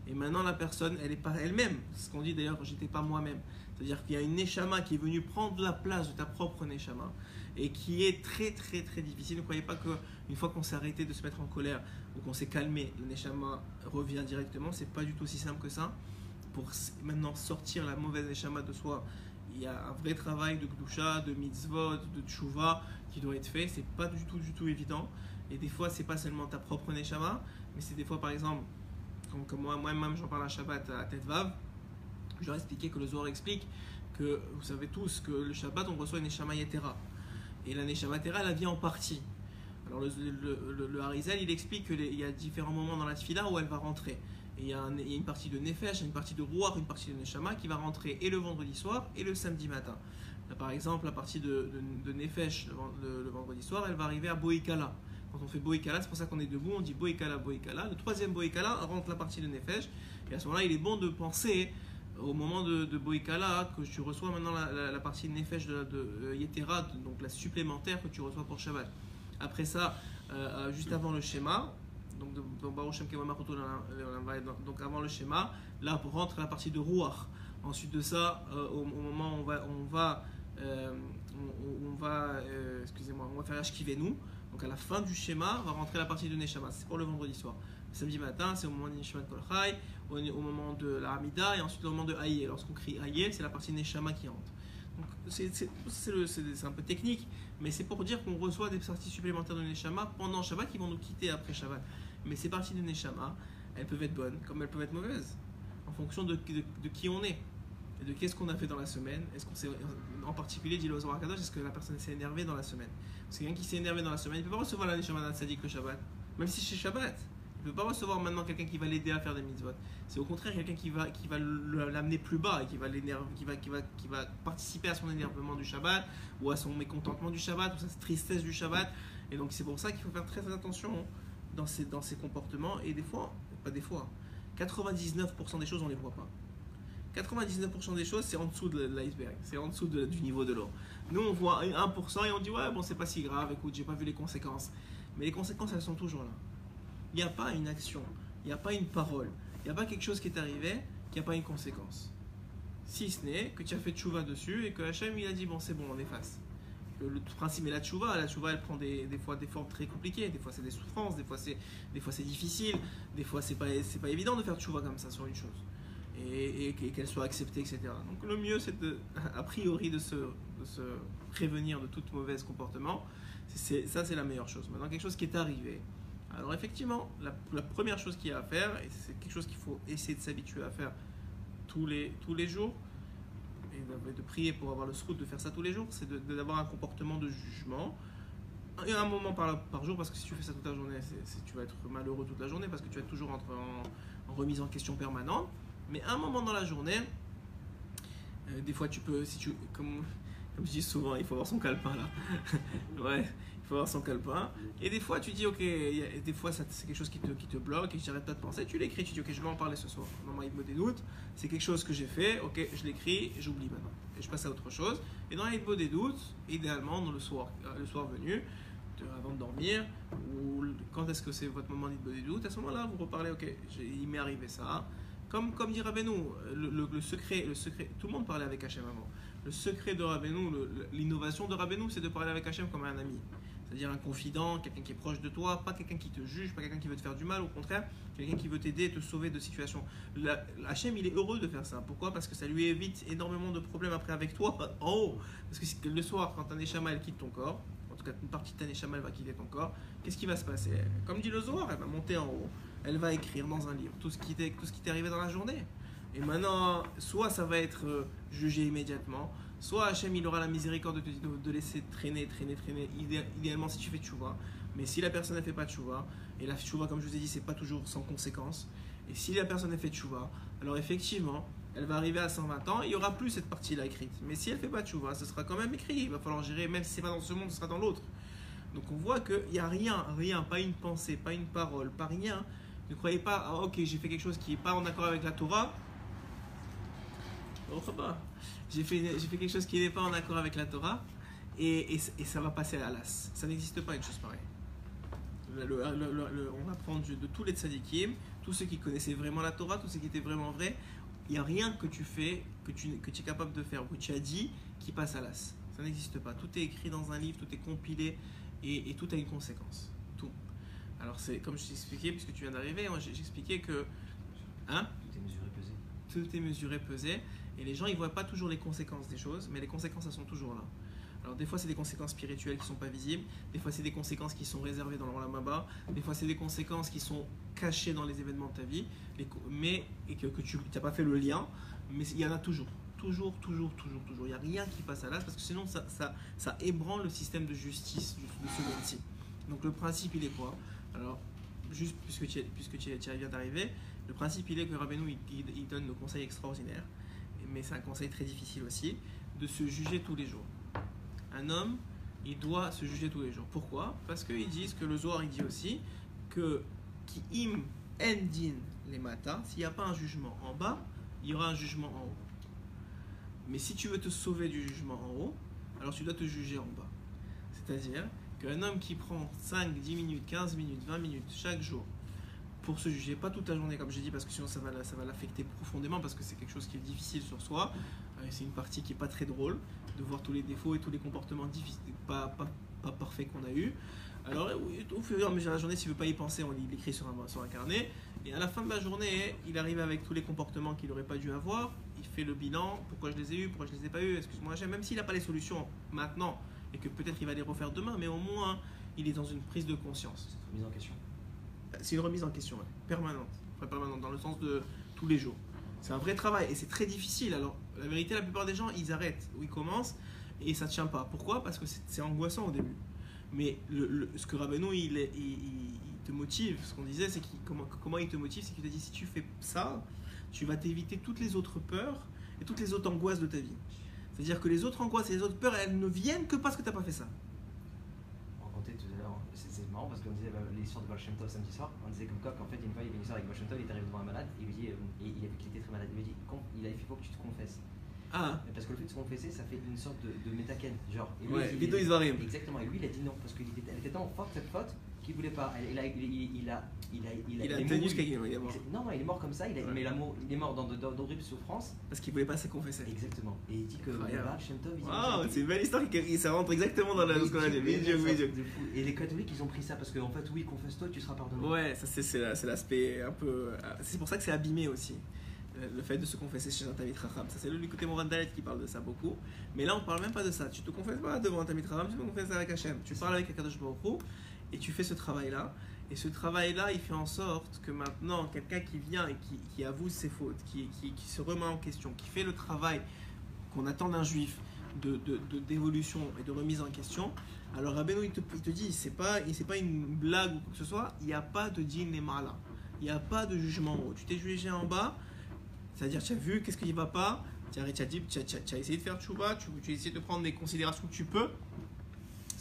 Et maintenant la personne, elle n'est pas elle-même, c'est ce qu'on dit d'ailleurs, j'étais pas moi-même. C'est-à-dire qu'il y a une neshama qui est venue prendre la place de ta propre neshama et qui est très très très difficile. Ne croyez pas qu'une fois qu'on s'est arrêté de se mettre en colère ou qu'on s'est calmé, le neshama revient directement. C'est pas du tout aussi simple que ça. Pour maintenant sortir la mauvaise neshama de soi, il y a un vrai travail de gdusha, de mitzvot, de tshuva qui doit être fait. C'est pas du tout évident. Et des fois, c'est pas seulement ta propre neshama, mais c'est des fois, par exemple, comme moi-même j'en parle à Shabbat à Tetvav, je leur ai expliqué que le Zohar explique que vous savez tous que le Shabbat on reçoit une Neshama Yetera. Et la Neshama Yetera elle vient en partie. Alors le Harizal il explique qu'il y a différents moments dans la Tfila où elle va rentrer. Et il y a une partie de Nefesh, une partie de Ruach, une partie de Neshama qui va rentrer et le vendredi soir et le samedi matin. Là, par exemple, la partie de Nefesh le vendredi soir elle va arriver à Boïkala. Quand on fait Boïkala, c'est pour ça qu'on est debout, on dit Boïkala. Le troisième Boïkala rentre la partie de Nefesh. Et à ce moment-là il est bon de penser au moment de Boïkala, que tu reçois maintenant la partie de Nefesh de Yetera, donc la supplémentaire que tu reçois pour Shabbat. Après ça, juste avant le schéma, donc avant le schéma, là rentre la partie de Ruach. Ensuite de ça, au moment où on va faire Ashkivenu, donc à la fin du schéma, va rentrer la partie de Neshama. C'est pour le vendredi soir. Le samedi matin, c'est au moment de Neshama Kol Chai, au moment de la Hamida, et ensuite au moment de Hayel. Lorsqu'on crie Hayel, c'est la partie Neshama qui rentre. Donc c'est un peu technique, mais c'est pour dire qu'on reçoit des parties supplémentaires de Neshama pendant Shabbat qui vont nous quitter après Shabbat. Mais ces parties de Neshama, elles peuvent être bonnes comme elles peuvent être mauvaises, en fonction de qui on est et de qu'est-ce qu'on a fait dans la semaine. Est-ce qu'on s'est, en particulier, dit le Zohar Kadosh, est-ce que la personne s'est énervée dans la semaine? Parce que quelqu'un qui s'est énervé dans la semaine, il ne peut pas recevoir la Neshama d'un Tzadik le Shabbat, même si c'est Shabbat. Il ne peut pas recevoir maintenant quelqu'un qui va l'aider à faire des mitzvot. C'est au contraire quelqu'un qui va l'amener plus bas et qui va participer à son énervement du Shabbat ou à son mécontentement du Shabbat ou sa tristesse du Shabbat. Et donc c'est pour ça qu'il faut faire très attention dans ces comportements. Et des fois, pas des fois, 99% des choses on ne les voit pas. 99% des choses c'est en dessous de l'iceberg, c'est en dessous du niveau de l'eau. Nous on voit 1% et on dit ouais bon c'est pas si grave, écoute j'ai pas vu les conséquences. Mais les conséquences elles sont toujours là. Il n'y a pas une action, il n'y a pas une parole, il n'y a pas quelque chose qui est arrivé qui n'a pas une conséquence. Si ce n'est que tu as fait tchouva dessus et que Hachem il a dit bon c'est bon on efface. Le principe est la tchouva elle prend des fois des formes très compliquées, des fois c'est des souffrances, des fois c'est difficile, des fois c'est pas évident de faire tchouva comme ça sur une chose. Et qu'elle soit acceptée, etc. Donc le mieux c'est a priori de se prévenir de tout mauvais comportement. Ça c'est la meilleure chose. Maintenant quelque chose qui est arrivé. Alors effectivement, la première chose qu'il y a à faire, et c'est quelque chose qu'il faut essayer de s'habituer à faire tous les jours, et de prier pour avoir le srout de faire ça tous les jours, c'est d'avoir un comportement de jugement, et un moment par jour, parce que si tu fais ça toute la journée, tu vas être malheureux toute la journée, parce que tu vas toujours entrer en remise en question permanente, mais un moment dans la journée, des fois tu peux, comme je dis souvent, il faut avoir son calepin là. Ouais, il faut avoir son calepin. Et des fois, tu dis, ok, des fois, c'est quelque chose qui te bloque et que j'arrête pas de penser. Tu l'écris, tu dis, ok, je vais en parler ce soir. Normalement, il me des doutes. C'est quelque chose que j'ai fait, ok, je l'écris, j'oublie maintenant. Et je passe à autre chose. Et dans les des doutes, idéalement, dans le soir venu, avant de dormir, ou quand est-ce que c'est votre moment des doutes, à ce moment-là, vous reparlez, ok, il m'est arrivé ça. Comme dit Rabbeinu, le secret, tout le monde parlait avec Hachem avant. Le secret de Rabbeinu, l'innovation de Rabbeinu, c'est de parler avec Hachem comme un ami. C'est-à-dire un confident, quelqu'un qui est proche de toi, pas quelqu'un qui te juge, pas quelqu'un qui veut te faire du mal, au contraire, quelqu'un qui veut t'aider, te sauver de situations. Hachem, il est heureux de faire ça. Pourquoi? Parce que ça lui évite énormément de problèmes après avec toi, en haut. Parce que le soir, quand un Neshama, elle quitte ton corps, en tout cas une partie de ta Neshama, elle va quitter ton corps, qu'est-ce qui va se passer? Comme dit le Zohar, elle va monter en haut, elle va écrire dans un livre tout ce qui t'est arrivé dans la journée. Et maintenant, soit ça va être jugé immédiatement, soit Hachem il aura la miséricorde de laisser traîner, idéalement si tu fais tchouva. Mais si la personne ne fait pas tchouva, et la tchouva comme je vous ai dit c'est pas toujours sans conséquence, et si la personne a fait tchouva, alors effectivement elle va arriver à 120 ans, il n'y aura plus cette partie-là écrite. Mais si elle ne fait pas tchouva, ce sera quand même écrit, il va falloir gérer, même si ce n'est pas dans ce monde, ce sera dans l'autre. Donc on voit qu'il n'y a rien, pas une pensée, pas une parole, pas rien. Ne croyez pas, ah, ok j'ai fait quelque chose qui n'est pas en accord avec la Torah, j'ai fait quelque chose qui n'est pas en accord avec la Torah et ça va passer à l'as. Ça n'existe pas une chose pareille. On va prendre de tous les tzadikim, tous ceux qui connaissaient vraiment la Torah, tous ceux qui étaient vraiment vrais. Il n'y a rien que tu fais, que tu es capable de faire, que tu as dit, qui passe à l'as. Ça n'existe pas. Tout est écrit dans un livre, tout est compilé et tout a une conséquence. Tout. Alors c'est comme je t'ai expliqué, puisque tu viens d'arriver, j'expliquais que... Hein? Tout est mesuré, pesé. Tout est mesuré, pesé. Et les gens, ils ne voient pas toujours les conséquences des choses, mais les conséquences, elles sont toujours là. Alors des fois, c'est des conséquences spirituelles qui ne sont pas visibles, des fois, c'est des conséquences qui sont réservées dans le Olam Haba, des fois, c'est des conséquences qui sont cachées dans les événements de ta vie, et que tu n'as pas fait le lien, mais il y en a toujours. Toujours. Il n'y a rien qui passe à l'as, parce que sinon, ça ébranle le système de justice de ce monde-ci. Donc le principe, il est quoi? Alors, juste puisque tu viens d'arriver, le principe, il est que Rabbeinu, il donne le conseil extraordinaire, mais c'est un conseil très difficile aussi, de se juger tous les jours. Un homme, il doit se juger tous les jours. Pourquoi? Parce qu'ils disent que le Zohar, il dit aussi que qui im en din les matas, s'il n'y a pas un jugement en bas, il y aura un jugement en haut. Mais si tu veux te sauver du jugement en haut, alors tu dois te juger en bas. C'est-à-dire qu'un homme qui prend 5, 10 minutes, 15 minutes, 20 minutes chaque jour pour se juger, pas toute la journée comme j'ai dit, parce que sinon ça va l'affecter profondément, parce que c'est quelque chose qui est difficile sur soi, c'est une partie qui n'est pas très drôle, de voir tous les défauts et tous les comportements pas parfaits qu'on a eu. Alors au fur et à mesure de la journée, s'il ne veut pas y penser, on l'écrit sur un carnet, et à la fin de la journée, il arrive avec tous les comportements qu'il n'aurait pas dû avoir, il fait le bilan, pourquoi je les ai eus, pourquoi je ne les ai pas eus, excuse-moi, même s'il n'a pas les solutions maintenant, et que peut-être il va les refaire demain, mais au moins il est dans une prise de conscience. C'est une remise en question. C'est une remise en question, ouais, permanente, dans le sens de tous les jours. C'est un vrai travail et c'est très difficile. Alors, la vérité, la plupart des gens, ils arrêtent ou ils commencent et ça ne tient pas. Pourquoi? Parce que c'est angoissant au début. Mais ce que Rabbeinu, il te motive, ce qu'on disait, c'est comment il te motive, c'est qu'il te dit si tu fais ça, tu vas t'éviter toutes les autres peurs et toutes les autres angoisses de ta vie. C'est-à-dire que les autres angoisses et les autres peurs, elles ne viennent que parce que tu n'as pas fait ça. On racontait tout à l'heure, c'est marrant parce qu'on disait l'histoire de Baal Shem Tov samedi soir, on disait comme quoi qu'en fait, une fois il y avait une histoire avec Baal Shem Tov, il est arrivé devant un malade, et il lui dit, il avait qu'il était très malade, il lui dit, il faut que tu te confesses. Ah. Parce que le fait de se confesser, ça fait une sorte de métaken, genre. Et lui, ouais, Vido Isvarim. Exactement, et lui il a dit non, parce qu'elle était tellement forte cette faute qu'il voulait pas. Il a tenu jusqu'à il est mort. Non, il est mort comme ça, mais il est mort d'horribles souffrances. Parce qu'il voulait pas se confesser. Exactement. Et il dit que Baal Shem Tov. C'est une belle histoire, ça rentre exactement dans ce qu'on a dit. Et les catholiques, ils ont pris ça parce qu'en fait, oui, confesse-toi, tu seras pardonné. Ouais, ça c'est l'aspect un peu. C'est pour ça que c'est abîmé aussi. Le fait de se confesser chez un Talmid Chacham. Ça, c'est le côté Moran Dalet qui parle de ça beaucoup. Mais là, on ne parle même pas de ça. Tu te confesses pas devant un Talmid Chacham, tu te confesses avec Hachem. Tu parles avec Akadosh Baruch Hu et tu fais ce travail-là. Et ce travail-là, il fait en sorte que maintenant, quelqu'un qui vient et qui avoue ses fautes, qui se remet en question, qui fait le travail qu'on attend d'un juif d'évolution et de remise en question, alors Rabbeinu, il te dit, c'est pas une blague ou quoi que ce soit, il n'y a pas de din lemala. Il n'y a pas de jugement en haut. Tu t'es jugé en bas. C'est-à-dire, tu as vu qu'est-ce qui ne va pas, tu as essayé de faire tchouba, tu as essayé de prendre des considérations que tu peux.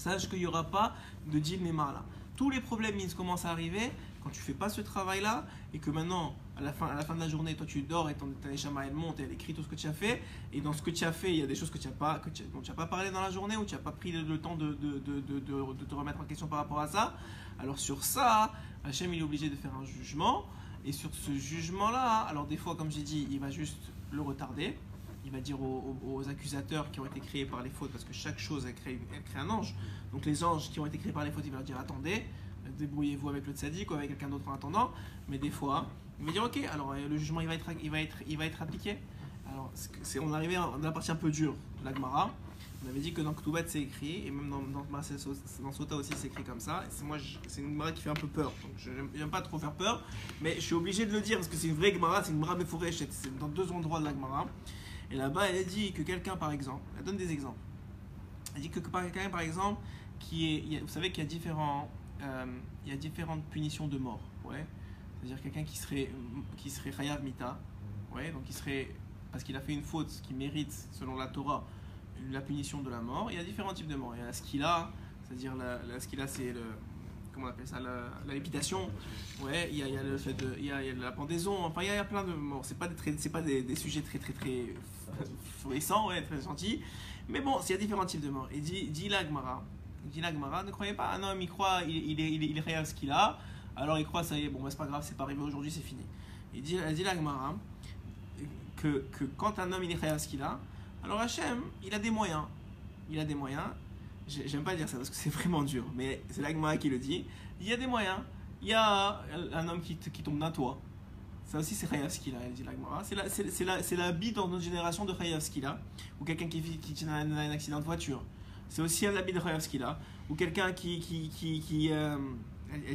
sache qu'il n'y aura pas de deal mémar là. Tous les problèmes ils commencent à arriver quand tu fais pas ce travail là et que maintenant à la fin de la journée toi tu dors et ta neshama elle monte et elle écrit tout ce que tu as fait et dans ce que tu as fait il y a des choses que dont tu n'as pas parlé dans la journée ou tu n'as pas pris le temps de te remettre en question par rapport à ça. Alors sur ça Hachem il est obligé de faire un jugement et sur ce jugement là alors des fois comme j'ai dit il va juste le retarder. Il va dire aux accusateurs qui ont été créés par les fautes, parce que chaque chose elle crée un ange. Donc les anges qui ont été créés par les fautes, il va leur dire attendez, débrouillez-vous avec le tzaddik ou avec quelqu'un d'autre en attendant. Mais des fois, il va dire ok, alors le jugement il va être appliqué. Alors on est arrivé dans la partie un peu dure de la Gemara. On avait dit que dans Ketubot c'est écrit, et même dans Sota aussi c'est écrit comme ça. C'est une Gemara qui fait un peu peur, donc je n'aime pas trop faire peur, mais je suis obligé de le dire parce que c'est une vraie Gemara, c'est une Gemara Meforesh, c'est dans 2 endroits de la Gemara. Et là-bas, elle a dit que quelqu'un, par exemple, elle donne des exemples. Elle dit que quelqu'un, par exemple, vous savez qu'il y a différentes punitions de mort. Ouais. C'est-à-dire quelqu'un qui serait Chayav Mita, ouais, donc parce qu'il a fait une faute qui mérite, selon la Torah, la punition de la mort. Il y a différents types de morts. Il y a la skila, c'est-à-dire la skila, c'est comment on appelle ça, la lépitation. Ouais, il y a le fait il y a la pendaison. Enfin, il y a plein de morts. C'est pas des sujets très florissants, ouais, très gentils. Mais bon, il y a différents types de morts. Et dit la Gemara, ne croyez pas un homme, il croit, il est réel ce qu'il a. Alors il croit, ça y est, bon, bah, c'est pas grave, c'est pas arrivé aujourd'hui, c'est fini. Et dit la Gemara que quand un homme il est réel ce qu'il a, alors Hachem, il a des moyens. J'aime pas dire ça parce que c'est vraiment dur, mais c'est la Gemara qui le dit. Il y a des moyens. Il y a un homme qui tombe d'un toit. Ça aussi, c'est Chayav Skila, elle dit la Gemara. C'est la vie dans notre génération de Chayav Skila. Ou quelqu'un qui a un accident de voiture. C'est aussi un habit de Chayav Skila. Ou quelqu'un elle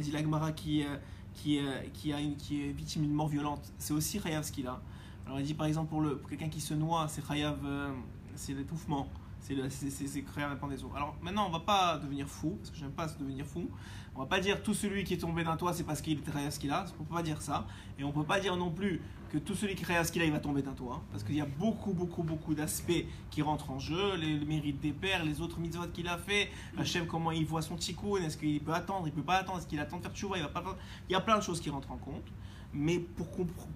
dit la Gemara qui est victime d'une mort violente. C'est aussi Chayav Skila. Alors elle dit par exemple pour quelqu'un qui se noie, c'est Chayav, c'est l'étouffement. C'est créer la pendaison. Alors maintenant, on va pas devenir fou, parce que j'aime pas devenir fou. On va pas dire tout celui qui est tombé d'un toit, c'est parce qu'il était réel ce qu'il a. On peut pas dire ça. Et on peut pas dire non plus que tout celui qui est réel ce qu'il a, il va tomber d'un toit. Parce qu'il y a beaucoup d'aspects qui rentrent en jeu. Les mérites des pères, les autres mitzvot qu'il a fait. Hachem, comment il voit son tikkun. Est-ce qu'il peut attendre, il peut pas attendre. Est-ce qu'il attend de faire tchouva, il va pas attendre. Il y a plein de choses qui rentrent en compte. Mais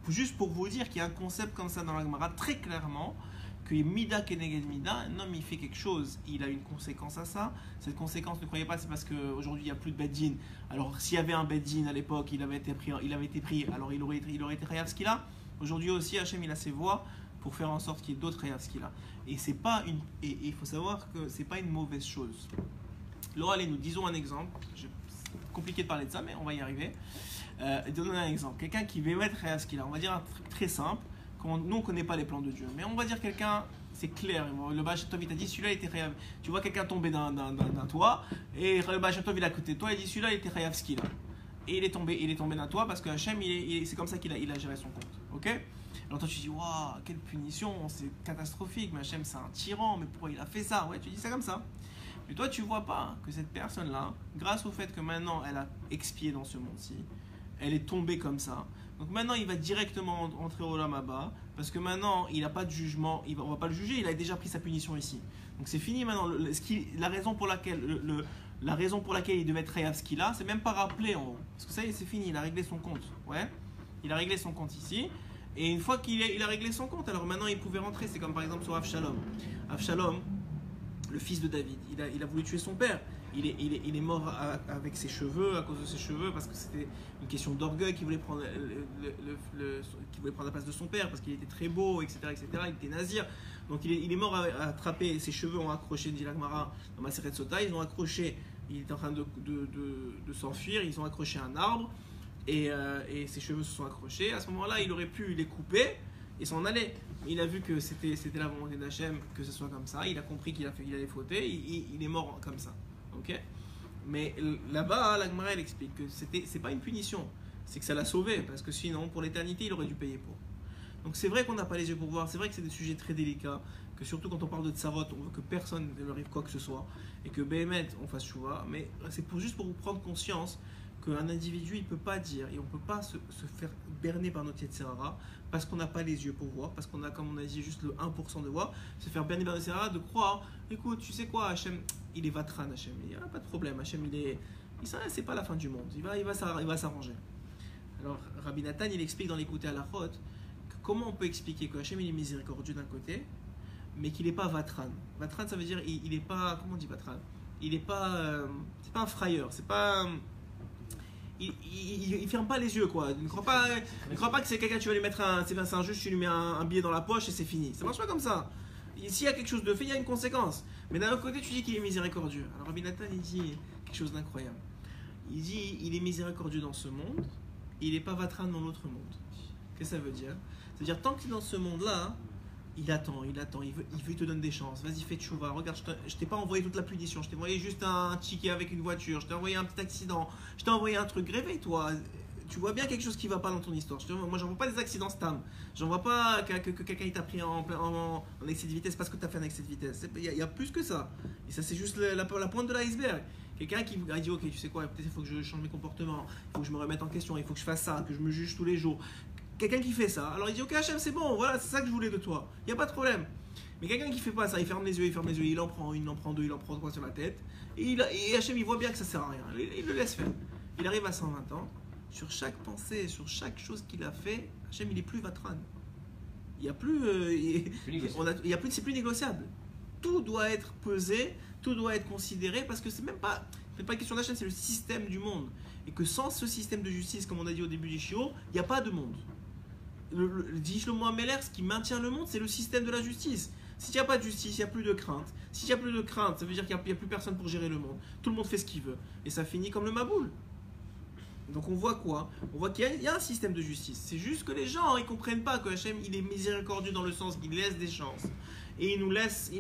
juste pour vous dire qu'il y a un concept comme ça dans la Gemara, très clairement, que Mida Keneged Mida, un homme il fait quelque chose, il a une conséquence à ça. Cette conséquence, ne croyez pas, c'est parce qu'aujourd'hui il n'y a plus de Beddin. Alors s'il y avait un Beddin à l'époque, il avait été pris, alors il aurait été Chayav ce qu'il a. Aujourd'hui aussi, Hachem il a ses voies pour faire en sorte qu'il y ait d'autres Chayav ce qu'il a. Et il faut savoir que c'est pas une mauvaise chose. Alors allez, nous disons un exemple. C'est compliqué de parler de ça, mais on va y arriver. Donnons un exemple. Quelqu'un qui veut mettre Chayav ce qu'il a, on va dire un truc très simple. Nous on ne connaît pas les plans de Dieu, mais on va dire quelqu'un, c'est clair, le Baal Shem Tov il t'a dit celui-là il était Chayav. Tu vois quelqu'un tomber d'un toit, et le Baal Shem Tov il est à côté de toi, il dit celui-là il était Chayav ce qu'il a. Et il est tombé d'un toit parce que Hachem c'est comme ça qu'il a géré son compte. Ok. Alors toi tu dis waouh, quelle punition, c'est catastrophique, mais Hachem c'est un tyran, mais pourquoi il a fait ça? Ouais, tu dis ça comme ça. Mais toi tu vois pas que cette personne-là, grâce au fait que maintenant elle a expié dans ce monde-ci, elle est tombée comme ça. Donc maintenant il va directement entrer au Olam Haba parce que maintenant il n'a pas de jugement, on va pas le juger, il a déjà pris sa punition ici. Donc c'est fini maintenant. La raison pour laquelle il devait être Chayav ce qu'il a, c'est même pas rappelé en haut. Parce que ça y est, c'est fini, il a réglé son compte. Ouais, il a réglé son compte ici. Et une fois qu'il a réglé son compte, alors maintenant il pouvait rentrer. C'est comme par exemple sur Avshalom. Avshalom, le fils de David, il a voulu tuer son père. Il est mort avec ses cheveux, à cause de ses cheveux, parce que c'était une question d'orgueil qu'il voulait prendre la place de son père, parce qu'il était très beau, etc., etc. Il était nazir. Donc il est mort à attraper, ses cheveux ont accroché, dit la Gemara dans ma série de Sota, ils ont accroché, il était en train de s'enfuir, ils ont accroché un arbre, et ses cheveux se sont accrochés. À ce moment-là, il aurait pu les couper et s'en aller. Il a vu que c'était la volonté d'Hachem que ce soit comme ça, il a compris qu'il allait fauter, il est mort comme ça. Okay. Mais là-bas, la Gemara elle explique que c'est pas une punition, c'est que ça l'a sauvé, parce que sinon, pour l'éternité, il aurait dû payer pour. Donc c'est vrai qu'on n'a pas les yeux pour voir, c'est vrai que c'est des sujets très délicats, que surtout quand on parle de tsarot, on veut que personne ne lui arrive quoi que ce soit, et que Béhémet, on fasse chouva, mais c'est juste pour vous prendre conscience qu'un individu, il peut pas dire, et on peut pas se faire berner par notre Yetzirara, parce qu'on n'a pas les yeux pour voir, parce qu'on a, comme on a dit, juste le 1% de voir, se faire berner par notre Yetzirara, de croire, écoute, tu sais quoi, Hachem, il est vatran, Hachem. Il n'y a pas de problème, Hachem, c'est pas la fin du monde. Il va s'arranger. Alors, Rabbi Nathan, il explique dans l'écouter à la Chot que comment on peut expliquer que Hachem il est miséricordieux d'un côté, mais qu'il n'est pas vatran. Vatran, ça veut dire il n'est pas, comment on dit vatran? Il n'est pas, c'est pas un frayeur, c'est pas, il ferme pas les yeux quoi. Il ne croit pas que c'est quelqu'un tu vas lui mettre c'est un juge, tu lui mets un billet dans la poche et c'est fini. Ça marche pas comme ça. S'il y a quelque chose de fait, il y a une conséquence. Mais d'un autre côté, tu dis qu'il est miséricordieux. Alors Rabbi Nathan, il dit quelque chose d'incroyable. Il dit il est miséricordieux dans ce monde, il n'est pas vatran dans l'autre monde. Qu'est-ce que ça veut dire? C'est-à-dire tant que tu es dans ce monde-là, il attend, il veut te donner des chances. Vas-y, fais tchouva. Regarde, je t'ai pas envoyé toute la punition, je t'ai envoyé juste un ticket avec une voiture, je t'ai envoyé un petit accident, je t'ai envoyé un truc. Réveille-toi. Tu vois bien quelque chose qui va pas dans ton histoire. Moi, j'en vois pas des accidents stam. J'en vois pas que quelqu'un t'a pris en excès de vitesse parce que tu as fait un excès de vitesse. Il y a plus que ça. Et ça, c'est juste la pointe de l'iceberg. Quelqu'un qui a dit, ok, tu sais quoi, peut-être il faut que je change mes comportements, il faut que je me remette en question, il faut que je fasse ça, que je me juge tous les jours. Quelqu'un qui fait ça, alors il dit, ok, Hachem, c'est bon, voilà, c'est ça que je voulais de toi. Il n'y a pas de problème. Mais quelqu'un qui fait pas ça, il ferme les yeux, il en prend une, il en prend deux, il en prend trois sur la tête. Et Hachem, il voit bien que ça sert à rien. Il le laisse faire. Il arrive à 120 ans. Sur chaque pensée, sur chaque chose qu'il a fait, Hachem, il est plus vatran. Il n'y a plus, c'est plus négociable. Tout doit être pesé, tout doit être considéré parce que c'est pas une question d'Hachem, c'est le système du monde. Et que sans ce système de justice, comme on a dit au début du shiur, il n'y a pas de monde. Dit Shlomo Ameler, ce qui maintient le monde, c'est le système de la justice. S'il n'y a pas de justice, il n'y a plus de crainte. S'il n'y a plus de crainte, ça veut dire qu'il n'y a plus personne pour gérer le monde. Tout le monde fait ce qu'il veut. Et ça finit comme le Maboul. Donc on voit quoi? On voit qu'il y a un système de justice. C'est juste que les gens ils comprennent pas que Hachem il est miséricordieux dans le sens qu'il laisse des chances. Et il nous laisse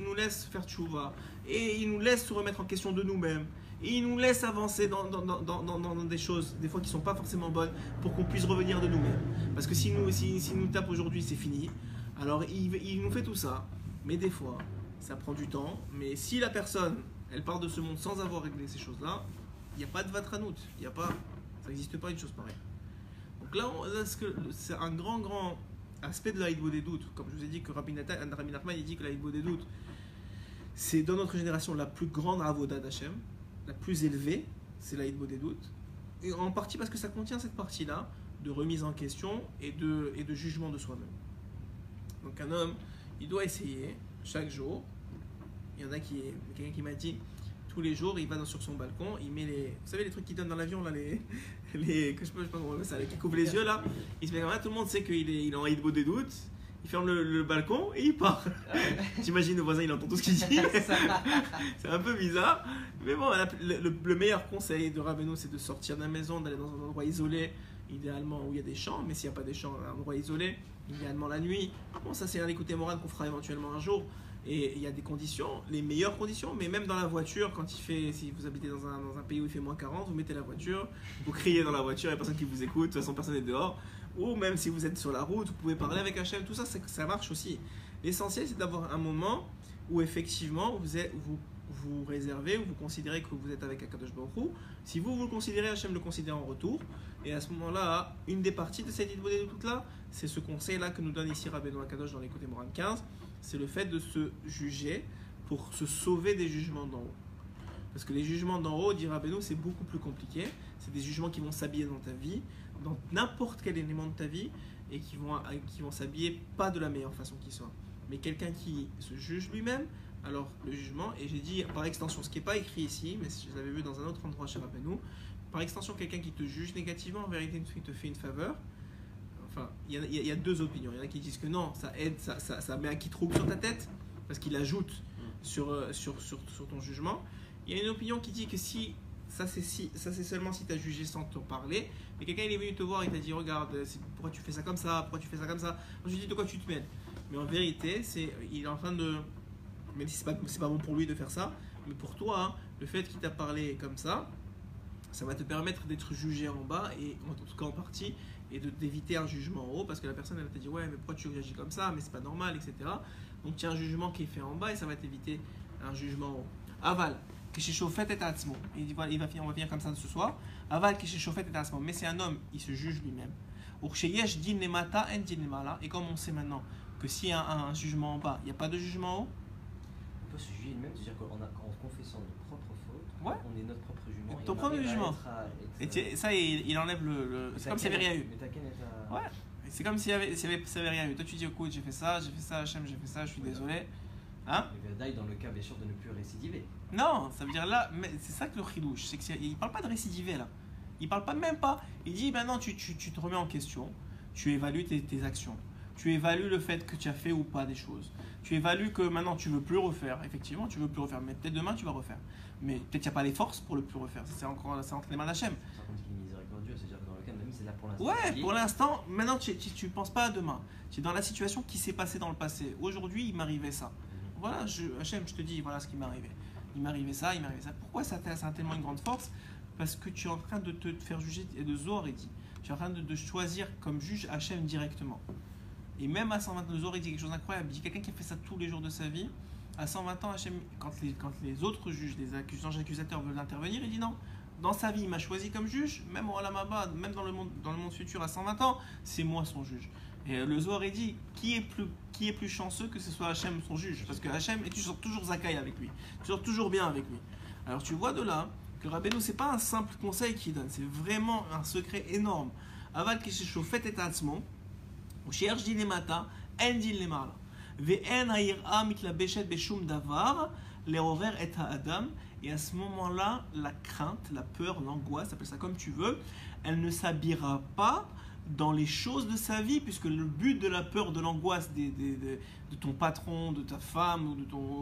faire tchouva. Et il nous laisse se remettre en question de nous-mêmes. Et il nous laisse avancer dans des choses, des fois qui ne sont pas forcément bonnes, pour qu'on puisse revenir de nous-mêmes. Parce que s'il nous tape aujourd'hui, c'est fini. Alors il nous fait tout ça. Mais des fois, ça prend du temps. Mais si la personne, elle part de ce monde sans avoir réglé ces choses-là, il n'y a pas de vatranout. Il n'y a pas... Ça n'existe pas une chose pareille. Donc là, c'est un grand aspect de la Hidbo des doutes. Comme je vous ai dit que Rabbi Nachman il dit que la Hidbo des doutes, c'est dans notre génération la plus grande avoda d'Hachem, la plus élevée, c'est la Hidbo des doutes. Et en partie parce que ça contient cette partie-là de remise en question et de jugement de soi-même. Donc un homme, il doit essayer chaque jour. Il y en a quelqu'un qui m'a dit, tous les jours, il va sur son balcon, il met vous savez les trucs qu'il donne dans l'avion là, je sais pas comment on appelle ça, qui couvrent les yeux là. Il se met comme ça, tout le monde sait qu'il est en Hidbo des doutes. Il ferme le balcon et il part. J'imagine le voisin, il entend tout ce qu'il dit. C'est un peu bizarre. Mais bon, le meilleur conseil de Rabbeinu, c'est de sortir de la maison, d'aller dans un endroit isolé, idéalement où il y a des champs. Mais s'il n'y a pas des champs, un endroit isolé, idéalement la nuit. Bon, ça c'est un écouté moral qu'on fera éventuellement un jour. Et il y a des conditions, les meilleures conditions, mais même dans la voiture, si vous habitez dans un pays où il fait moins 40, vous mettez la voiture, vous criez dans la voiture, il n'y a personne qui vous écoute, de toute façon personne n'est dehors. Ou même si vous êtes sur la route, vous pouvez parler avec Hachem, tout ça, ça marche aussi. L'essentiel, c'est d'avoir un moment où effectivement vous réservez, ou vous considérez que vous êtes avec Akadosh Baruch Hu. Si vous le considérez, Hachem le considère en retour. Et à ce moment-là, une des parties de cette idée de toute là, c'est ce conseil-là que nous donne ici Rabbeinu Akadosh dans l'écoute Moran 15. C'est le fait de se juger pour se sauver des jugements d'en haut. Parce que les jugements d'en haut, dit Rabbeinu, c'est beaucoup plus compliqué. C'est des jugements qui vont s'habiller dans ta vie, dans n'importe quel élément de ta vie, et qui vont s'habiller pas de la meilleure façon qui soit. Mais quelqu'un qui se juge lui-même, alors le jugement, et j'ai dit par extension, ce qui n'est pas écrit ici, mais je l'avais vu dans un autre endroit chez Rabbeinu, par extension, quelqu'un qui te juge négativement, en vérité, il te fait une faveur. Enfin, il y a deux opinions. Il y en a qui disent que non, ça aide, ça met un kitroug sur ta tête, parce qu'il ajoute sur ton jugement. Il y a une opinion qui dit que ça c'est seulement si tu as jugé sans te parler. Mais quelqu'un il est venu te voir et t'a dit regarde, pourquoi tu fais ça comme ça, pourquoi tu fais ça comme ça. Je lui dis de quoi tu te mêles. Mais en vérité, il est en train de, même si c'est pas bon pour lui de faire ça, mais pour toi, hein, le fait qu'il t'a parlé comme ça va te permettre d'être jugé en bas, et en tout cas en partie, et d'éviter un jugement en haut, parce que la personne elle va te dire ouais mais pourquoi tu réagis comme ça, mais c'est pas normal, etc. Donc il y a un jugement qui est fait en bas et ça va t'éviter un jugement en haut. Aval, que chez Chauffet et Atzmo. Il dit voilà, on va finir comme ça ce soir. Aval, que chez Chauffet et Atzmo. Mais c'est un homme, il se juge lui-même. Et comme on sait maintenant que s'il y a un jugement en bas, il n'y a pas de jugement en haut. peut se juger lui-même, c'est-à-dire qu'en confessant nos propres fautes, Ouais. on est notre propre jugement. Ton propre jugement. Et ça, il enlève c'est comme s'il n'y avait rien eu. Mais ta ken est à... Ouais. C'est comme s'il y avait rien eu. Toi, tu dis, écoute, j'ai fait ça, Hachem, j'ai fait ça, je suis désolé. Hein? Mais Vadaï, dans le cas, bien sûr, de ne plus récidiver. Non, ça veut dire là, mais c'est ça que le chidouche, c'est qu'il parle pas de récidiver là. Il parle pas même pas. Il dit maintenant tu te remets en question, tu évalues tes actions, tu évalues le fait que tu as fait ou pas des choses, tu évalues que maintenant tu veux plus refaire. Effectivement, tu veux plus refaire, mais peut-être demain tu vas refaire. Mais peut-être qu'il n'y a pas les forces pour le plus refaire. C'est entre les mains d'Hachem. Ça compte qu'il est miséricordieux, c'est-à-dire que dans le cas, même c'est là pour l'instant. Ouais, pour l'instant, maintenant tu penses pas à demain. Tu es dans la situation qui s'est passée dans le passé. Aujourd'hui, il m'arrivait ça. Voilà, Hachem, je te dis, voilà ce qui m'est arrivé. Il m'est arrivé ça. Pourquoi ça a tellement une grande force? Parce que tu es en train de te faire juger de Zohar et dit. Tu es en train de choisir comme juge Hachem directement. Et même à 120 ans, le Zohar dit quelque chose d'incroyable. Il dit quelqu'un qui a fait ça tous les jours de sa vie, à 120 ans, Hachem, quand les autres juges, les anges accusateurs veulent intervenir, il dit non. Dans sa vie, il m'a choisi comme juge, même au Olam Haba, même dans le monde futur à 120 ans, c'est moi son juge. Et le Zohar dit qui est plus chanceux que ce soit Hachem son juge, parce que Hachem est toujours zakai avec lui, toujours bien avec lui. Alors tu vois de là que Rabbeinu, c'est pas un simple conseil qu'il donne, c'est vraiment un secret énorme. Aval kisheshofet et atzmo, ou she'erj din lemata, en din lemala, ve'en ha'ira mitlabeshet beshum davar, lerover et ha'adam. Et à ce moment-là, la crainte, la peur, l'angoisse, appelle ça comme tu veux, elle ne s'habillera pas dans les choses de sa vie, puisque le but de la peur, de l'angoisse de ton patron, de ta femme ou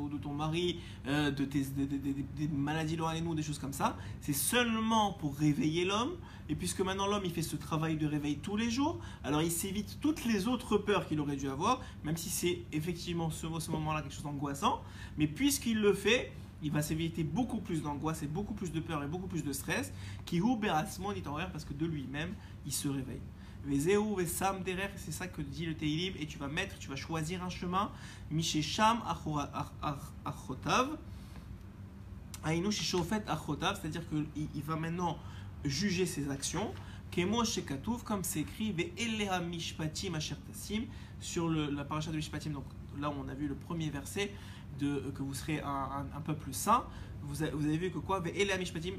de ton mari, des maladies loin des choses comme ça, c'est seulement pour réveiller l'homme. Et puisque maintenant l'homme il fait ce travail de réveil tous les jours, alors il s'évite toutes les autres peurs qu'il aurait dû avoir, même si c'est effectivement ce moment-là quelque chose d'angoissant, mais puisqu'il le fait, il va s'éviter beaucoup plus d'angoisse et beaucoup plus de peur et beaucoup plus de stress, qui ou berasmon dit en vrai parce que de lui-même il se réveille. Vezeu vesam derer, c'est ça que dit le Teilim, et tu vas choisir un chemin. Mishesham achotav, ainu shishofet achotav, c'est-à-dire qu'il va maintenant juger ses actions. Kemo shekatouv, comme c'est écrit, ve'eleha mishpatim asher tasim, sur la paracha de Mishpatim. Donc là on a vu le premier verset que vous serez un peuple saint. Vous avez vu que quoi? Ve'eleha mishpatim,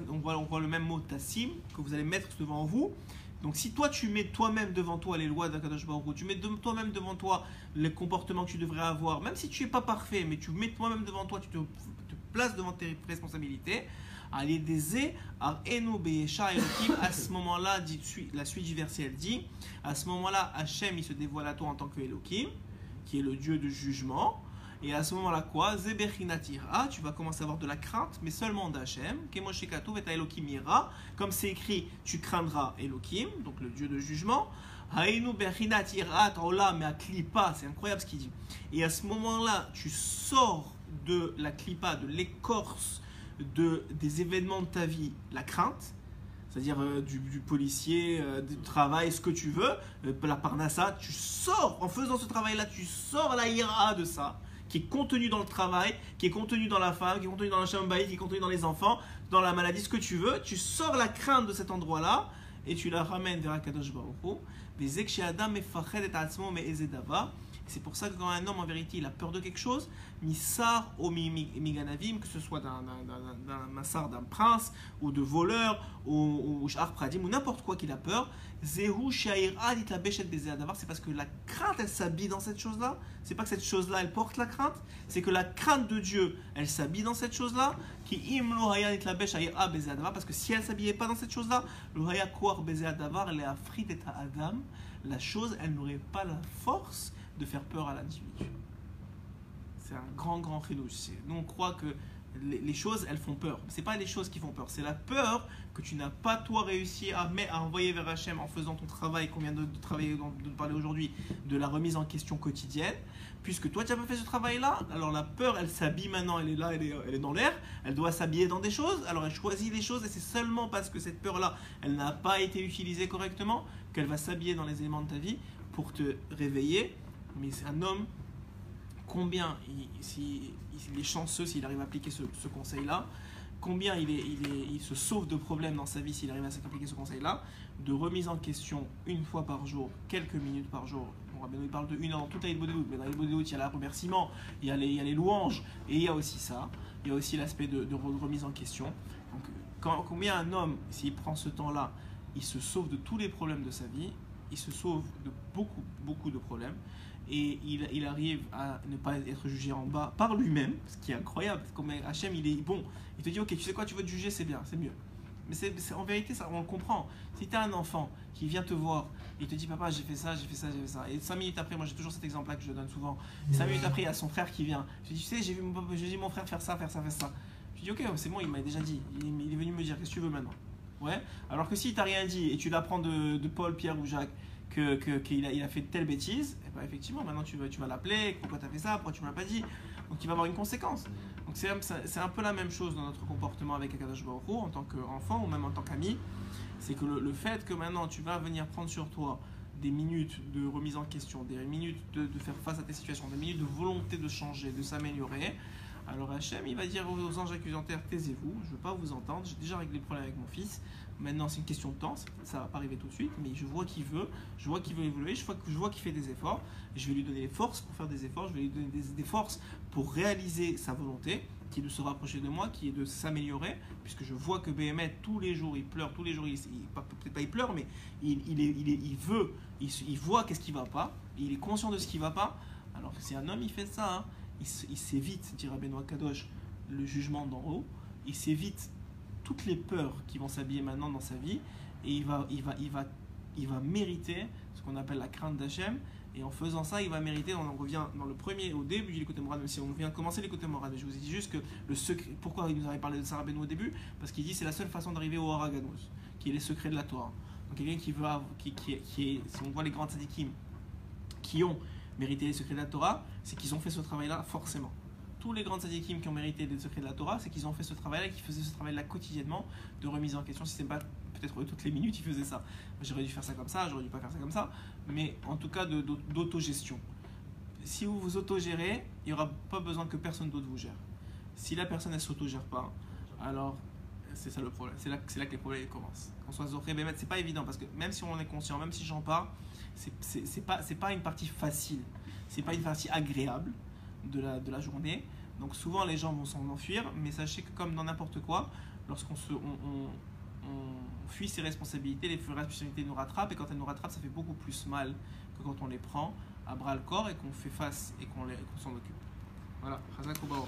on voit le même mot tasim que vous allez mettre devant vous. Donc si toi tu mets toi-même devant toi les lois d'Akadosh Baruch Hu, tu mets toi-même devant toi les comportements que tu devrais avoir, même si tu n'es pas parfait, mais tu mets toi-même devant toi, tu te places devant tes responsabilités, à ce moment-là, la suite du verset elle dit, à ce moment-là Hachem il se dévoile à toi en tant que Elohim, qui est le Dieu de jugement. Et à ce moment-là, quoi? Zebechinatira, tu vas commencer à avoir de la crainte, mais seulement d'Hachem. Kemoshekatouv et Elohim ira, comme c'est écrit, tu craindras Elohim, donc le Dieu de jugement. Hainu bechinatira ola me klipa, c'est incroyable ce qu'il dit. Et à ce moment-là, tu sors de la klipa, de l'écorce des événements de ta vie, la crainte. C'est-à-dire du policier, du travail, ce que tu veux, la parnassa, tu sors, en faisant ce travail-là, tu sors la ira de ça, qui est contenu dans le travail, qui est contenu dans la femme, qui est contenu dans la chambaï, qui est contenu dans les enfants, dans la maladie, ce que tu veux, tu sors la crainte de cet endroit-là et tu la ramènes vers Akadosh Baruch Hu. C'est pour ça que quand un homme en vérité il a peur de quelque chose, misar ou miganavim, que ce soit d'un massar d'un prince ou de voleur ou shar pradim ou n'importe quoi qu'il a peur, zehu shaira dit la béchet bezeh adavar, c'est parce que la crainte elle s'habille dans cette chose là. C'est pas que cette chose là elle porte la crainte, c'est que la crainte de Dieu elle s'habille dans cette chose là. Qui imlo haya dit la béchet bezeh adavar, parce que si elle s'habillait pas dans cette chose là, le haya koar bezeh adavar les afrit et adam, la chose elle n'aurait pas la force de faire peur à l'individu. C'est un grand chidouche. Nous on croit que les choses elles font peur. C'est pas les choses qui font peur, c'est la peur que tu n'as pas toi réussi à envoyer vers Hachem en faisant ton travail qu'on vient de parler aujourd'hui, de la remise en question quotidienne. Puisque toi tu n'as pas fait ce travail là, alors la peur elle s'habille maintenant, elle est là, elle est dans l'air, elle doit s'habiller dans des choses, alors elle choisit les choses et c'est seulement parce que cette peur là elle n'a pas été utilisée correctement qu'elle va s'habiller dans les éléments de ta vie pour te réveiller. Mais c'est un homme, combien il est chanceux s'il arrive à appliquer ce conseil-là, combien il se sauve de problèmes dans sa vie s'il arrive à s'appliquer ce conseil-là, de remise en question une fois par jour, quelques minutes par jour, Bon, Rabbeinu, il parle de une dans toute la Hilbodedut, mais dans la Hilbodedut, il y a le remerciement, il y a les louanges, et il y a aussi ça. Il y a aussi l'aspect de remise en question. Donc, combien un homme, s'il prend ce temps-là, il se sauve de tous les problèmes de sa vie, il se sauve de beaucoup de problèmes, et il arrive à ne pas être jugé en bas par lui-même, ce qui est incroyable. Comme Hachem, il est bon, il te dit ok, tu sais quoi, tu veux te juger, c'est bien, c'est mieux. Mais en vérité, ça, on le comprend. Si tu as un enfant qui vient te voir et il te dit papa, j'ai fait ça, et 5 minutes après, moi j'ai toujours cet exemple-là que je donne souvent, 5 minutes après, il y a son frère qui vient. Je dis, tu sais, j'ai dit mon frère faire ça. Je dis ok, c'est bon, il m'a déjà dit, il est venu me dire, qu'est-ce que tu veux maintenant? Ouais. Alors que si t'a rien dit et tu l'apprends de Paul, Pierre ou Jacques qu'il a fait telle bêtise, et ben effectivement, maintenant tu vas l'appeler, pourquoi tu as fait ça, pourquoi tu ne m'as pas dit. Donc il va avoir une conséquence. Donc c'est un peu la même chose dans notre comportement avec Akadosh Baruch Hu en tant qu'enfant ou même en tant qu'ami. C'est que le fait que maintenant tu vas venir prendre sur toi des minutes de remise en question, des minutes de faire face à tes situations, des minutes de volonté de changer, de s'améliorer, alors Hachem, il va dire aux anges accusateurs, taisez-vous, je ne veux pas vous entendre, j'ai déjà réglé le problème avec mon fils, maintenant c'est une question de temps, ça ne va pas arriver tout de suite, mais je vois qu'il veut évoluer, je vois qu'il fait des efforts, et je vais lui donner les forces pour faire des efforts, je vais lui donner des forces pour réaliser sa volonté, qui est de se rapprocher de moi, qui est de s'améliorer, puisque je vois que Béhémet, tous les jours, il pleure, tous les jours, peut-être pas il pleure, mais il voit qu'est-ce qui ne va pas, il est conscient de ce qui ne va pas, alors que si un homme, il fait ça, hein, il s'évite, dira Benoît Kadosh, le jugement d'en haut, il s'évite toutes les peurs qui vont s'habiller maintenant dans sa vie, et il va mériter ce qu'on appelle la crainte d'Hachem, et en faisant ça, il va mériter, on en revient dans le premier, au début du Likutei Moharan, même si on vient de commencer le Likutei Moharan, je vous ai dit juste que le secret, pourquoi il nous avait parlé de Sarah Benoît au début, parce qu'il dit c'est la seule façon d'arriver au Haraganus, qui est les secrets de la Torah. Donc quelqu'un qui est, si on voit les grands tzadikim qui ont mérité les secrets de la Torah, c'est qu'ils ont fait ce travail-là forcément. Tous les grands tzadikim qui ont mérité les secrets de la Torah, c'est qu'ils ont fait ce travail-là, qui faisaient ce travail-là quotidiennement de remise en question. Si c'est pas peut-être toutes les minutes, ils faisaient ça. J'aurais dû faire ça comme ça, j'aurais dû pas faire ça comme ça, mais en tout cas d'autogestion. Si vous vous autogérez, il n'y aura pas besoin que personne d'autre vous gère. Si la personne ne s'autogère pas, alors c'est ça le problème. C'est là que les problèmes commencent. Qu'on soit zoré, c'est pas évident parce que même si on est conscient, même si j'en parle, c'est pas une partie facile, c'est pas une partie agréable de la journée. Donc souvent les gens vont s'en enfuir, mais sachez que comme dans n'importe quoi, lorsqu'on fuit ses responsabilités, les responsabilités nous rattrapent, et quand elles nous rattrapent, ça fait beaucoup plus mal que quand on les prend à bras le corps et qu'on fait face et qu'on s'en occupe. Voilà, Chazak Obaor.